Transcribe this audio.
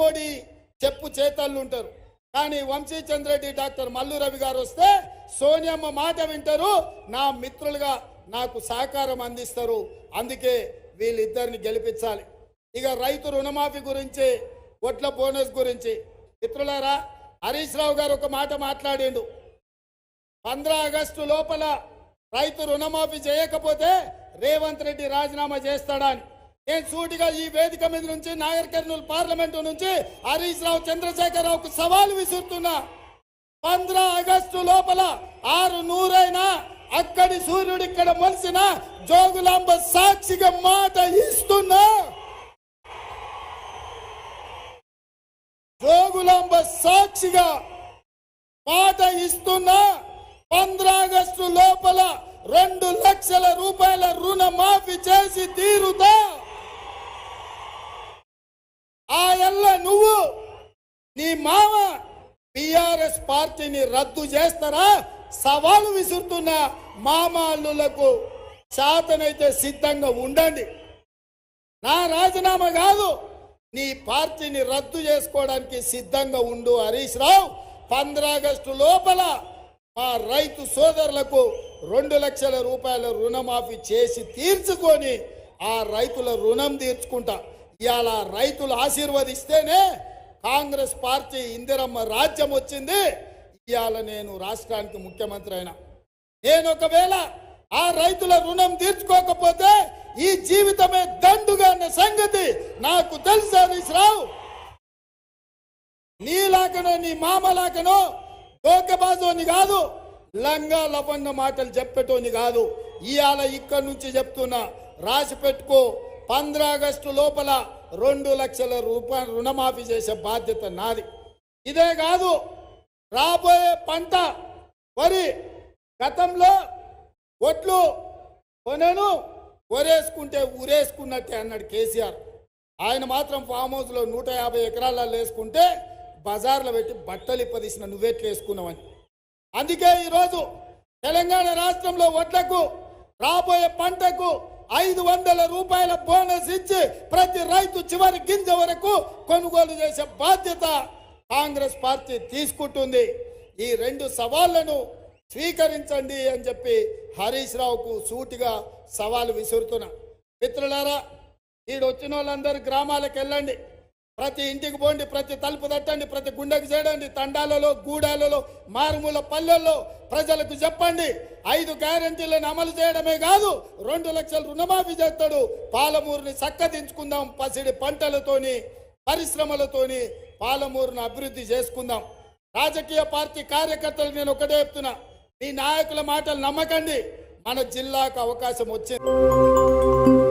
మోడీ చెప్పు చేతళ్ళు ఉంటారు. కానీ వంశీచంద్రెడ్డి డాక్టర్ మల్లు రవి గారు వస్తే సోనియమ్మ మాట వింటారు, నా మిత్రులుగా నాకు సహకారం అందిస్తారు. అందుకే వీళ్ళిద్దరిని గెలిపించాలి. ఇక రైతు రుణమాఫీ గురించి, ఒట్ల బోనస్ గురించి మిత్రులారా, హరీష్ రావు గారు ఒక మాట మాట్లాడిండు. 15 ఆగస్టు లోపల రైతు రుణమాఫీ చేయకపోతే రేవంత్ రెడ్డి రాజీనామా చేస్తాడని. నేను సూటిగా ఈ వేదిక మీద నుంచి నాగర్ కర్నూలు పార్లమెంటు నుంచి హరీష్ రావు చంద్రశేఖరరావుకు సవాలు విసురుతున్నా. 15 ఆగస్టు లోపల 600 అయినా అక్కడి సూర్యుడు ఇక్కడ మొలిసిన జోగులాంబ సాక్షిగా మాట ఇస్తున్నా. జోగులాంబ సాక్షిగా మాట ఇస్తున్నా. 15 ఆగస్టు లోపల 2 లక్షల రూపాయల రుణమాఫీ చేసి తీరుతా. ఆ ఎల్ల నువ్వు నీ మామ టిఆర్ఎస్ పార్టీని రద్దు చేస్తారా? సవాలు విసురుతున్న మామ అల్లులకు శాతనైతే సిద్ధంగా ఉండండి. నా రాజీనామా కాదు, నీ పార్టీని రద్దు చేసుకోవడానికి సిద్ధంగా ఉండు హరీష్ రావు. 15 ఆగస్టు లోపల మా రైతు సోదరులకు 2 లక్షల రూపాయల రుణమాఫీ చేసి తీర్చుకొని ఆ రైతుల రుణం తీర్చుకుంటా. ఇవాళ రైతులు ఆశీర్వదిస్తేనే కాంగ్రెస్ పార్టీ ఇందిరమ్మ రాజ్యం వచ్చింది. ఇవాళ నేను రాష్ట్రానికి ముఖ్యమంత్రి అయినా. నేను ఒకవేళ ఆ రైతుల రుణం తీర్చుకోకపోతే ఈ జీవితమే దండుగా అన్న సంగతి నాకు తెలుసు హరీష్ రావు. నీలాకనో నీ మామలాకనో దోకబాజోని కాదు, లంగా లవంగ మాటలు చెప్పేటోని కాదు. ఇవాళ ఇక్కడి నుంచి చెప్తున్నా, రాసి పెట్టుకో. 15 ఆగస్టు లోపల 2 లక్షల రూపాయల రుణమాఫీ చేసే బాధ్యత నాది. ఇదే కాదు, రాబోయే పంట వరి, గతంలో ఒట్లు కొనను ఒరేసుకుంటే ఊరేసుకున్నట్టే అన్నాడు కేసీఆర్. ఆయన మాత్రం ఫామ్ హౌస్లో 150 ఎకరాలలో వేసుకుంటే బజార్లో పెట్టి బట్టలు ఇప్పదీసిన నువ్వెట్లు వేసుకున్నావని. అందుకే ఈరోజు తెలంగాణ రాష్ట్రంలో వడ్లకు రాబోయే పంటకు 500 రూపాయల బోనస్ ఇచ్చి ప్రతి రైతు చివరి గింజ వరకు కొనుగోలు చేసే బాధ్యత కాంగ్రెస్ పార్టీ తీసుకుంటుంది. ఈ 2 సవాళ్లను స్వీకరించండి అని చెప్పి హరీష్ రావుకు సూటిగా సవాలు విసురుతున్నా. మిత్రులారా, ఈడొచ్చిన వాళ్ళందరూ గ్రామాలకు వెళ్ళండి, ప్రతి ఇంటికి పోండి, ప్రతి తలుపు తట్టండి, ప్రతి గుండెకు చేయండి, తండాలలో గూడాలలో మారుమూల పల్లెల్లో ప్రజలకు చెప్పండి. 5 గ్యారెంటీలను అమలు చేయడమే కాదు, 2 లక్షల రుణమాఫీ చేస్తాడు. పాలమూరుని చక్కదించుకుందాం, పసిడి పంటలతోని పరిశ్రమలతోని పాలమూరును అభివృద్ధి చేసుకుందాం. రాజకీయ పార్టీ కార్యకర్తలు నేను ఒకటే చెప్తున్నా, మీ నాయకుల మాటలు నమ్మకండి. మన జిల్లాకు అవకాశం వచ్చింది.